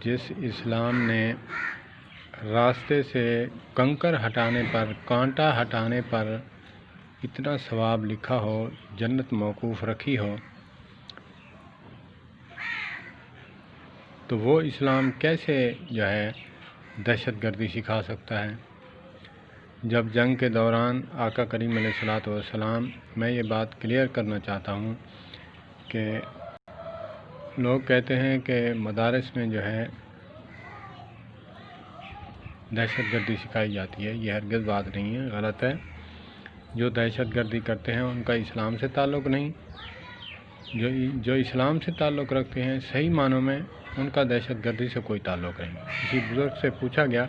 جس اسلام نے راستے سے کنکر ہٹانے پر، کانٹا ہٹانے پر اتنا ثواب لکھا ہو، جنت موقوف رکھی ہو، تو وہ اسلام کیسے جو ہے دہشت گردی سکھا سکتا ہے؟ جب جنگ کے دوران آقا کریم علیہ الصلوۃ والسلام، میں یہ بات کلیئر کرنا چاہتا ہوں کہ لوگ کہتے ہیں کہ مدارس میں جو ہے دہشت گردی سکھائی جاتی ہے، یہ ہرگز بات نہیں ہے، غلط ہے۔ جو دہشت گردی کرتے ہیں ان کا اسلام سے تعلق نہیں، جو اسلام سے تعلق رکھتے ہیں صحیح معنوں میں ان کا دہشت گردی سے کوئی تعلق نہیں۔ کسی بزرگ سے پوچھا گیا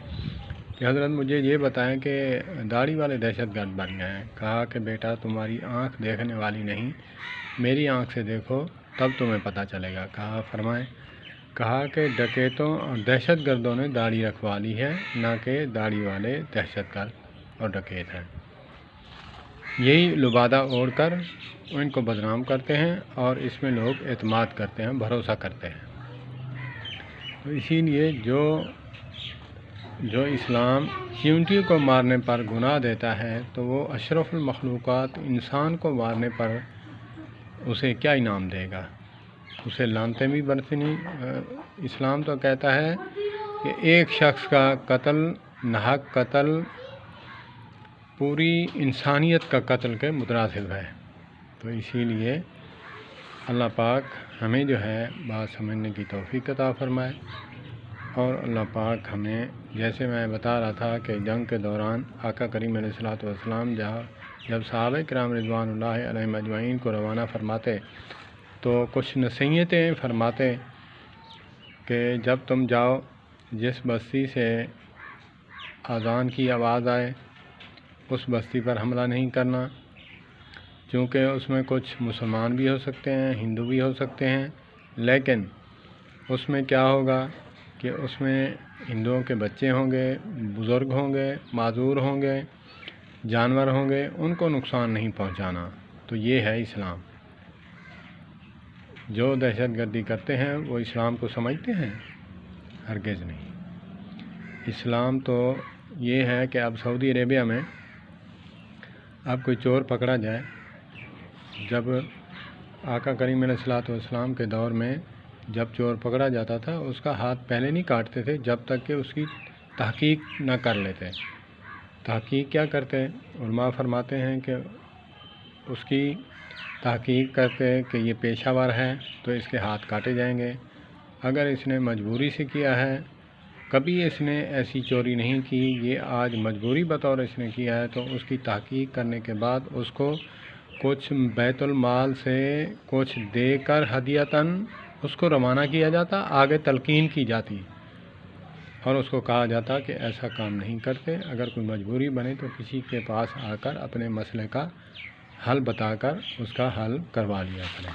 کہ حضرت مجھے یہ بتائیں کہ داڑھی والے دہشت گرد بن گئے ہیں۔ کہا کہ بیٹا تمہاری آنکھ دیکھنے والی نہیں، میری آنکھ سے دیکھو تب تمہیں پتہ چلے گا۔ فرمائیں، کہا کہ ڈکیتوں اور دہشت گردوں نے داڑھی رکھوا لی ہے، نہ کہ داڑھی والے دہشت گرد اور ڈکیت ہیں۔ یہی لبادہ اوڑھ کر ان کو بدنام کرتے ہیں اور اس میں لوگ اعتماد کرتے ہیں، بھروسہ کرتے ہیں۔ تو اسی لیے جو اسلام چیونٹی کو مارنے پر گناہ دیتا ہے تو وہ اشرف المخلوقات انسان کو مارنے پر اسے کیا انعام دے گا؟ اسے لعنتیں بھی برسنی۔ اسلام تو کہتا ہے کہ ایک شخص کا قتل، ناحق قتل، پوری انسانیت کا قتل کے مترادف ہے۔ تو اسی لیے اللہ پاک ہمیں جو ہے بات سمجھنے کی توفیق عطا فرمائے، اور اللہ پاک ہمیں، جیسے میں بتا رہا تھا کہ جنگ کے دوران آقا کریم علیہ الصلوۃ والسلام جب صحابہ کرام رضوان اللہ علیہم اجمعین کو روانہ فرماتے تو کچھ نصیحتیں فرماتے کہ جب تم جاؤ، جس بستی سے اذان کی آواز آئے اس بستی پر حملہ نہیں کرنا، چونکہ اس میں کچھ مسلمان بھی ہو سکتے ہیں، ہندو بھی ہو سکتے ہیں، لیکن اس میں کیا ہوگا کہ اس میں ہندوؤں کے بچے ہوں گے، بزرگ ہوں گے، معذور ہوں گے، جانور ہوں گے، ان کو نقصان نہیں پہنچانا۔ تو یہ ہے اسلام۔ جو دہشت گردی کرتے ہیں وہ اسلام کو سمجھتے ہیں؟ ہرگز نہیں۔ اسلام تو یہ ہے کہ اب سعودی عربیہ میں اب کوئی چور پکڑا جائے، جب آقا کریم علیہ الصلوۃ والسلام کے دور میں جب چور پکڑا جاتا تھا اس کا ہاتھ پہلے نہیں کاٹتے تھے جب تک کہ اس کی تحقیق نہ کر لیتے۔ تحقیق کیا کرتے؟ علماء فرماتے ہیں کہ اس کی تحقیق کرتے کہ یہ پیشہ ور ہے تو اس کے ہاتھ کاٹے جائیں گے۔ اگر اس نے مجبوری سے کیا ہے، کبھی اس نے ایسی چوری نہیں کی، یہ آج مجبوری بطور اس نے کیا ہے، تو اس کی تحقیق کرنے کے بعد اس کو کچھ بیت المال سے کچھ دے کر ہدیتاً اس کو روانہ کیا جاتا، آگے تلقین کی جاتی اور اس کو کہا جاتا کہ ایسا کام نہیں کرتے، اگر کوئی مجبوری بنے تو کسی کے پاس آ کر اپنے مسئلے کا حل بتا کر اس کا حل کروا لیا کریں۔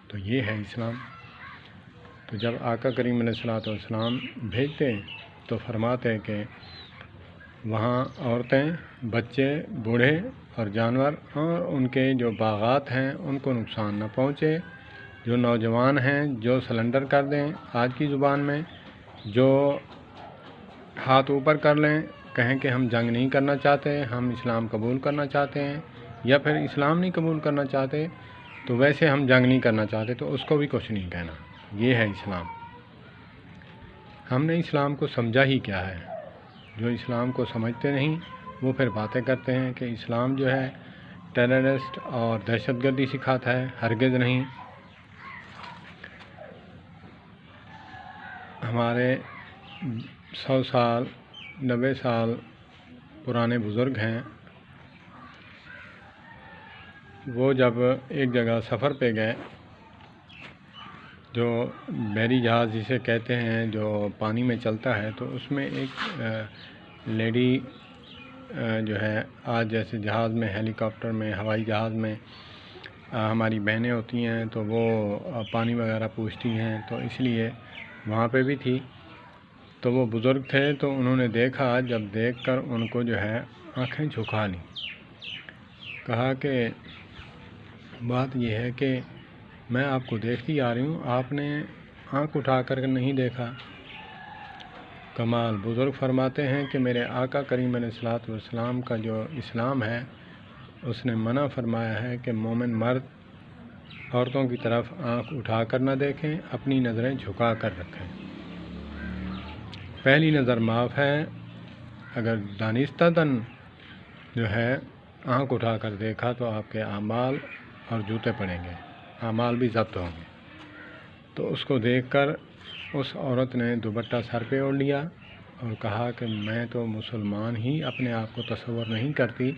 تو یہ ہے اسلام۔ تو جب آقا کریم علیہ الصلوۃ والسلام بھیجتے تو فرماتے کہ وہاں عورتیں، بچے، بوڑھے اور جانور اور ان کے جو باغات ہیں ان کو نقصان نہ پہنچے۔ جو نوجوان ہیں جو سلنڈر کر دیں، آج کی زبان میں جو ہاتھ اوپر کر لیں، کہیں کہ ہم جنگ نہیں کرنا چاہتے، ہم اسلام قبول کرنا چاہتے ہیں، یا پھر اسلام نہیں قبول کرنا چاہتے تو ویسے ہم جنگ نہیں کرنا چاہتے، تو اس کو بھی کچھ نہیں کہنا۔ یہ ہے اسلام۔ ہم نے اسلام کو سمجھا ہی کیا ہے؟ جو اسلام کو سمجھتے نہیں وہ پھر باتیں کرتے ہیں کہ اسلام جو ہے ٹیررسٹ اور دہشت گردی سکھاتا ہے۔ ہرگز نہیں۔ ہمارے 100 سال 90 سال پرانے بزرگ ہیں، وہ جب ایک جگہ سفر پہ گئے، جو بحری جہاز جسے کہتے ہیں جو پانی میں چلتا ہے، تو اس میں ایک لیڈی جو ہے، آج جیسے جہاز میں، ہیلی کاپٹر میں، ہوائی جہاز میں ہماری بہنیں ہوتی ہیں تو وہ پانی وغیرہ پوچھتی ہیں، تو اس لیے وہاں پہ بھی تھی۔ تو وہ بزرگ تھے تو انہوں نے دیکھا، جب دیکھ کر ان کو جو ہے آنکھیں جھکا لیں، کہا کہ بات یہ ہے کہ میں آپ کو دیکھتی آ رہی ہوں، آپ نے آنکھ اٹھا کر نہیں دیکھا۔ کمال بزرگ فرماتے ہیں کہ میرے آقا کریم علیہ الصلوۃ والسلام کا جو اسلام ہے اس نے منع فرمایا ہے کہ مومن مرد عورتوں کی طرف آنکھ اٹھا کر نہ دیکھیں، اپنی نظریں جھکا کر رکھیں۔ پہلی نظر معاف ہے، اگر دانستہً جو ہے آنکھ اٹھا کر دیکھا تو آپ کے اعمال اور جوتے پڑیں گے، اعمال بھی ضبط ہوں گے۔ تو اس کو دیکھ کر اس عورت نے دوپٹہ سر پہ اوڑھ لیا اور کہا کہ میں تو مسلمان ہی اپنے آپ کو تصور نہیں کرتی،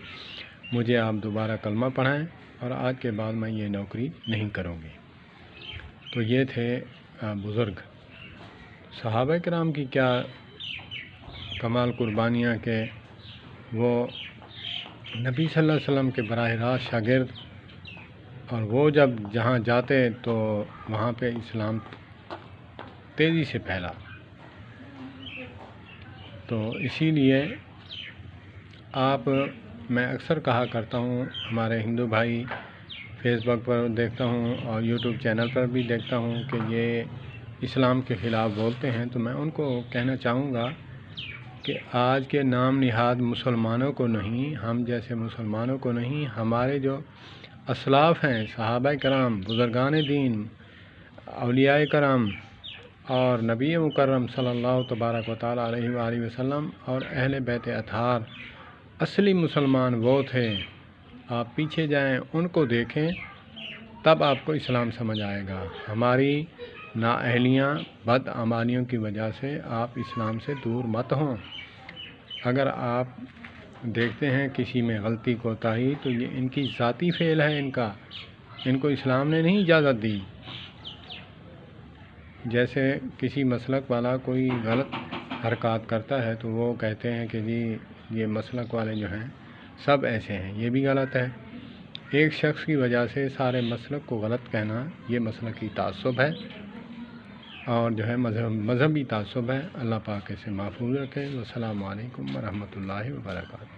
مجھے آپ دوبارہ کلمہ پڑھائیں اور آج کے بعد میں یہ نوکری نہیں کروں گی۔ تو یہ تھے بزرگ۔ صحابہ کرام کی کیا کمال قربانیاں کہ وہ نبی صلی اللہ علیہ وسلم کے براہ راست شاگرد، اور وہ جب جہاں جاتے تو وہاں پہ اسلام تیزی سے پھیلا۔ تو اسی لیے میں اکثر کہا کرتا ہوں، ہمارے ہندو بھائی فیس بک پر دیکھتا ہوں اور یوٹیوب چینل پر بھی دیکھتا ہوں کہ یہ اسلام کے خلاف بولتے ہیں، تو میں ان کو کہنا چاہوں گا کہ آج کے نام نہاد مسلمانوں کو نہیں، ہم جیسے مسلمانوں کو نہیں، ہمارے جو اسلاف ہیں، صحابہ کرام، بزرگان دین، اولیاء کرام اور نبی مکرم صلی اللہ تبارک و تعالیٰ علیہ وآلہ وسلم اور اہل بیت اطہار، اصلی مسلمان وہ تھے۔ آپ پیچھے جائیں، ان کو دیکھیں، تب آپ کو اسلام سمجھ آئے گا۔ ہماری نااہلیاں، بدعمالیوں کی وجہ سے آپ اسلام سے دور مت ہوں۔ اگر آپ دیکھتے ہیں کسی میں غلطی کوتاہی تو یہ ان کی ذاتی فعل ہے، ان کو اسلام نے نہیں اجازت دی۔ جیسے کسی مسلک والا کوئی غلط حرکات کرتا ہے تو وہ کہتے ہیں کہ جی یہ مسلک والے جو ہیں سب ایسے ہیں، یہ بھی غلط ہے۔ ایک شخص کی وجہ سے سارے مسلک کو غلط کہنا یہ مسلکی تعصب ہے اور جو ہے مذہبی تعصب ہے۔ اللہ پاک اسے محفوظ رکھے۔ والسلام علیکم ورحمۃ اللہ وبرکاتہ۔